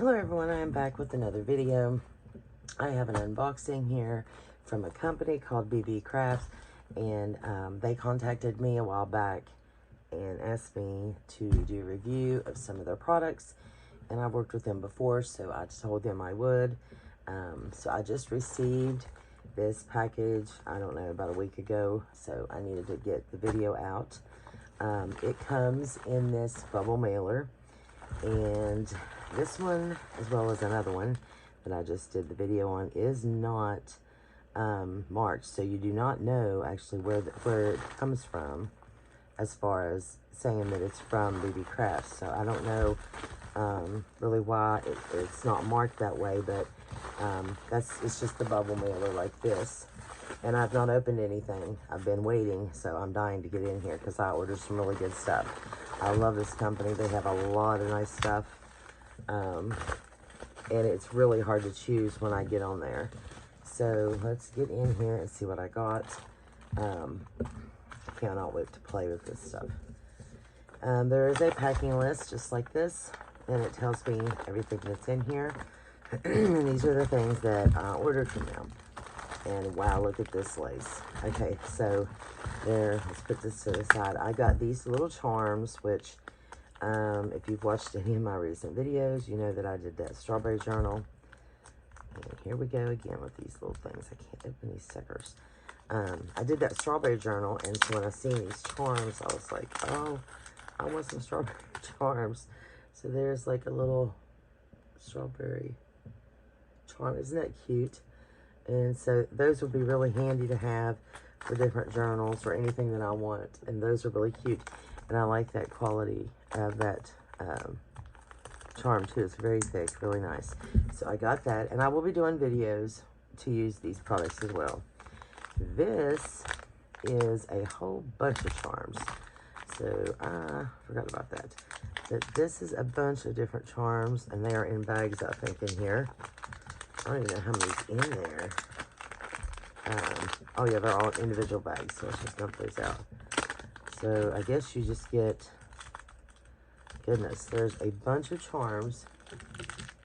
Hello everyone, I am back with another video. I have an unboxing here from a company called Beebeecraft, and they contacted me a while back and asked me to do a review of some of their products, and I've worked with them before, so I told them I would. So I just received this package, I don't know, about a week ago, so I needed to get the video out. It comes in this bubble mailer, and this one, as well as another one that I just did the video on, is not marked, so you do not know actually where it comes from, as far as saying that it's from Beebeecraft. So I don't know really why it's not marked that way, but it's just the bubble mailer like this. And I've not opened anything. I've been waiting, so I'm dying to get in here because I ordered some really good stuff. I love this company. They have a lot of nice stuff. And it's really hard to choose when I get on there. So let's get in here and see what I got. I cannot wait to play with this stuff. There is a packing list just like this, and it tells me everything that's in here. And these are the things that I ordered from them. And wow, look at this lace. Okay, so there, let's put this to the side. I got these little charms, which if you've watched any of my recent videos, you know that I did that strawberry journal. And here we go again with these little things. I can't open these suckers. I did that strawberry journal, and so when I seen these charms, I was like, oh, I want some strawberry charms. So there's like a little strawberry charm. Isn't that cute? And so those would be really handy to have for different journals or anything that I want. And those are really cute. And I like that quality of that charm too. It's very thick, really nice. So I got that. And I will be doing videos to use these products as well. This is a whole bunch of charms. So I forgot about that. But this is a bunch of different charms. And they are in bags, I think, in here. I don't even know how many's in there. Oh yeah, they're all individual bags, so let's just dump those out. So I guess you just get, goodness, there's a bunch of charms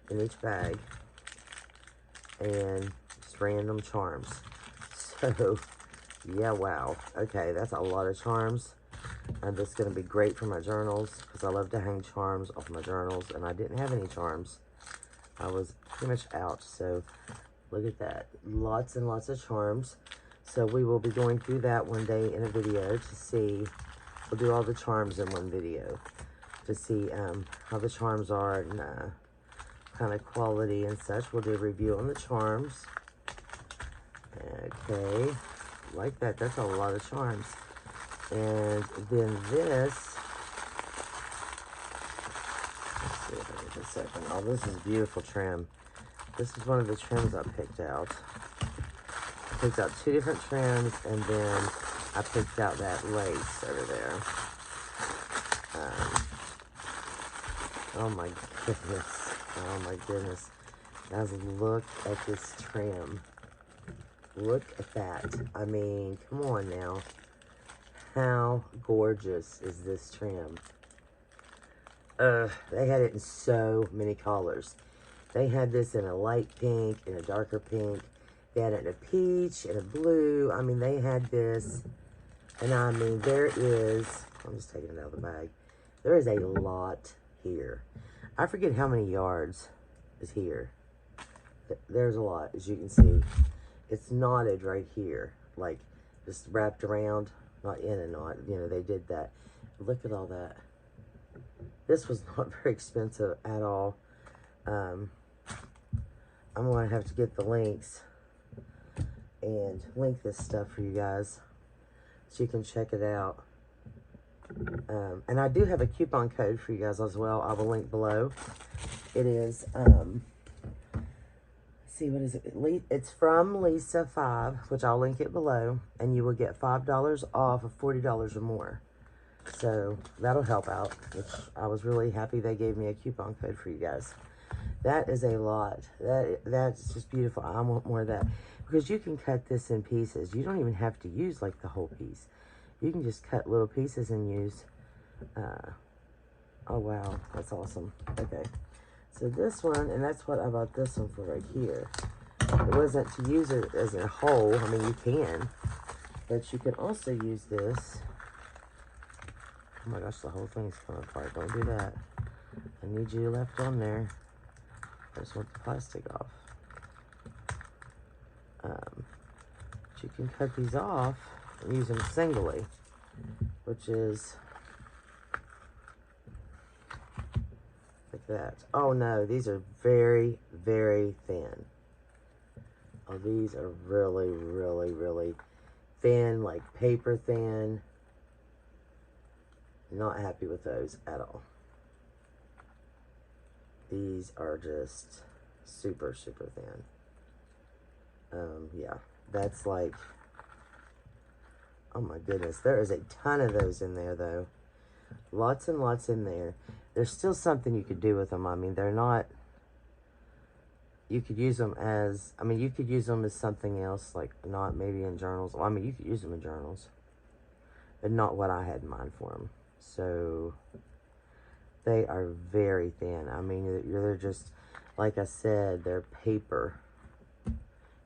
in each bag, and just random charms. So yeah, wow. Okay, that's a lot of charms. And that's going to be great for my journals, because I love to hang charms off my journals, and I didn't have any charms. I was pretty much out, so look at that. Lots and lots of charms. So we will be going through that one day in a video to see, we'll do all the charms in one video to see how the charms are and kind of quality and such. We'll do a review on the charms. Okay, like that. That's a lot of charms. And then this, second. Oh, this is beautiful trim. This is one of the trims I picked out. I picked out two different trims, and then I picked out that lace over there. Oh my goodness. Oh my goodness. Guys, look at this trim. Look at that. I mean, come on now. How gorgeous is this trim? They had it in so many colors. They had this in a light pink, in a darker pink. They had it in a peach, in a blue. I mean, they had this. And I mean, there is, I'm just taking it out of the bag. There is a lot here. I forget how many yards is here. There's a lot, as you can see. It's knotted right here. Like, just wrapped around, not in a knot. You know, they did that. Look at all that. This was not very expensive at all. I'm going to have to get the links and link this stuff for you guys so you can check it out. And I do have a coupon code for you guys as well. I will link below. It is, see, what is it? It's from Lisa 5, which I'll link it below. And you will get $5 off of $40 or more. So that'll help out, which I was really happy they gave me a coupon code for you guys. That is a lot. That's just beautiful. I want more of that, because you can cut this in pieces. You don't even have to use like the whole piece. You can just cut little pieces and use. Oh wow, that's awesome. Okay, So this one, and that's what I bought this one for right here. It wasn't to use it as a whole. I mean, you can. But you can also use this. Oh my gosh, the whole thing's coming apart. Don't do that. I need you left on there. I just want the plastic off. But you can cut these off and use them singly, which is like that. Oh no, these are very, very thin. Oh, these are really, really, really thin, like paper thin. Not happy with those at all. These are just super, super thin. Yeah, that's like, oh my goodness. There is a ton of those in there though. Lots and lots in there. There's still something you could do with them. I mean, they're not, you could use them as, I mean, you could use them as something else, like not maybe in journals. Well, I mean, you could use them in journals, but not what I had in mind for them. So they are very thin. I mean, they're just, like I said, they're paper.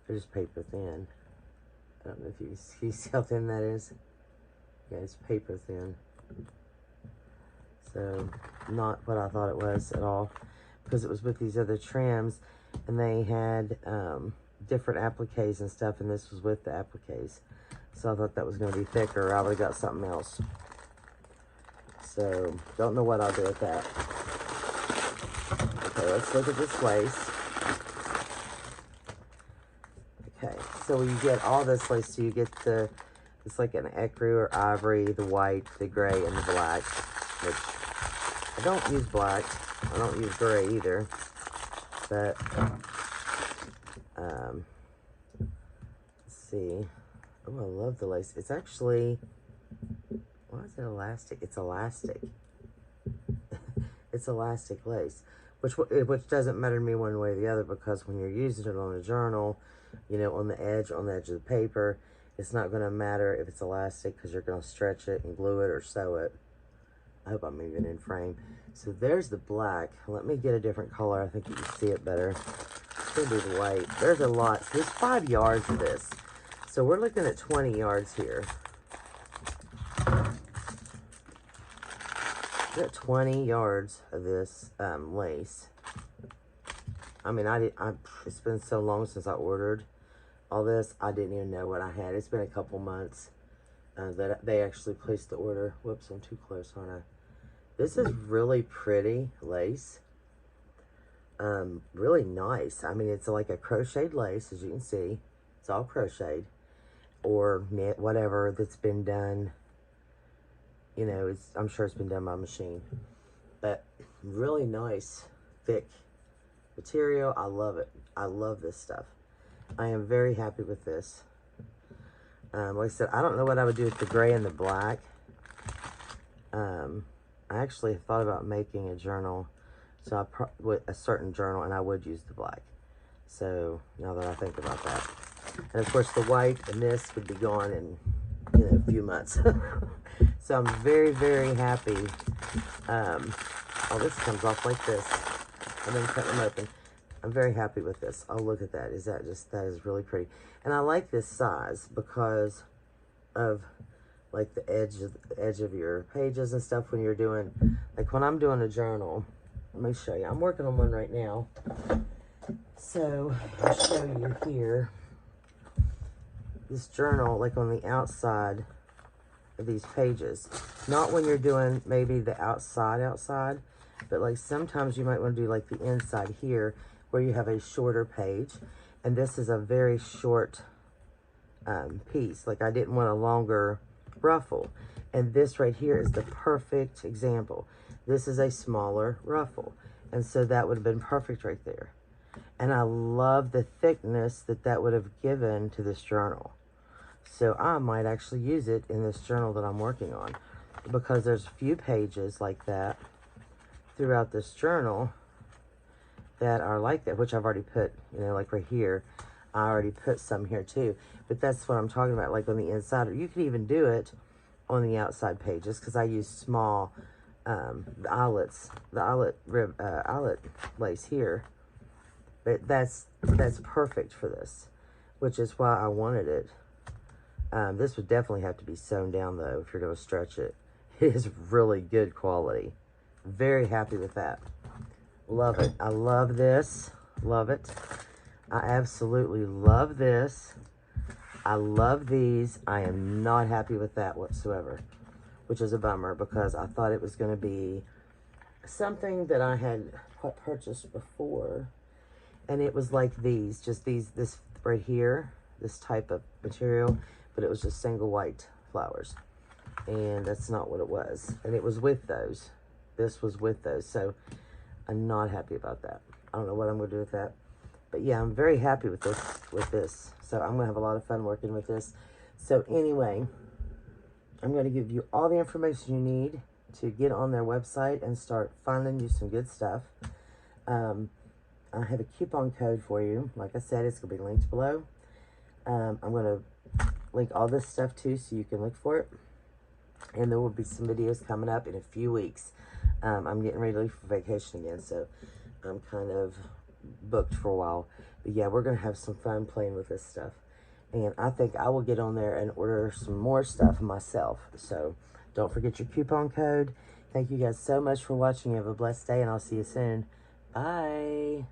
They're just paper thin. I don't know if you see how thin that is. Yeah, it's paper thin. So not what I thought it was at all, because it was with these other trams, and they had different appliques and stuff, and this was with the appliques. So I thought that was going to be thicker. I would have got something else. So don't know what I'll do with that. Okay, let's look at this lace. Okay, so you get all this lace. So you get the, it's like an ecru or ivory, the white, the gray, and the black, which I don't use black. I don't use gray either. But, let's see. Oh, I love the lace. It's actually, why is it elastic? It's elastic. It's elastic lace, which doesn't matter to me one way or the other, because when you're using it on a journal, you know, on the edge of the paper, it's not going to matter if it's elastic, because you're going to stretch it and glue it or sew it. I hope I'm even in frame. So there's the black. Let me get a different color. I think you can see it better. It's going to be the white. There's a lot. So there's 5 yards of this. So we're looking at 20 yards here. We got 20 yards of this lace. I mean, it's been so long since I ordered all this. I didn't even know what I had. It's been a couple months that they actually placed the order. Whoops, I'm too close, aren't I? This is really pretty lace. Really nice. I mean, it's like a crocheted lace, as you can see. It's all crocheted or knit, whatever that's been done. You know, I'm sure it's been done by machine. But really nice, thick material. I love it. I love this stuff. I am very happy with this. Like I said, I don't know what I would do with the gray and the black. I actually thought about making a journal, so with a certain journal, and I would use the black. So now that I think about that, and of course the white and this would be gone in, you know, a few months. So I'm very, very happy. Oh, this comes off like this, and then cut them open. I'm very happy with this. Oh, look at that. That is really pretty. And I like this size because of like the edge of your pages and stuff when you're doing, like when I'm doing a journal. Let me show you. I'm working on one right now. So I'll show you here. This journal, like on the outside of these pages. Not when you're doing maybe the outside, but like sometimes you might want to do like the inside here where you have a shorter page. And this is a very short piece. Like I didn't want a longer ruffle. And this right here is the perfect example. This is a smaller ruffle. And so that would have been perfect right there. And I love the thickness that would have given to this journal. So I might actually use it in this journal that I'm working on, because there's a few pages like that throughout this journal that are like that, which I've already put, you know, like right here. I already put some here too. But that's what I'm talking about, like on the inside. Or you could even do it on the outside pages, because I use small the eyelets, the eyelet lace here. But that's perfect for this, which is why I wanted it. This would definitely have to be sewn down though if you're going to stretch it. It is really good quality. Very happy with that. Love it. I love this. Love it. I absolutely love this. I love these. I am not happy with that whatsoever, which is a bummer because I thought it was going to be something that I had purchased before, and it was like these, just this right here, this type of material, but it was just single white flowers, and that's not what it was. And it was with those. This was with those, so I'm not happy about that. I don't know what I'm going to do with that. But yeah, I'm very happy with this. So I'm going to have a lot of fun working with this. So anyway, I'm going to give you all the information you need to get on their website and start finding you some good stuff. I have a coupon code for you. Like I said, it's going to be linked below. I'm going to link all this stuff too so you can look for it. And there will be some videos coming up in a few weeks. I'm getting ready to leave for vacation again, so I'm kind of booked for a while. But yeah, we're going to have some fun playing with this stuff. And I think I will get on there and order some more stuff myself. So don't forget your coupon code. Thank you guys so much for watching. You have a blessed day, and I'll see you soon. Bye.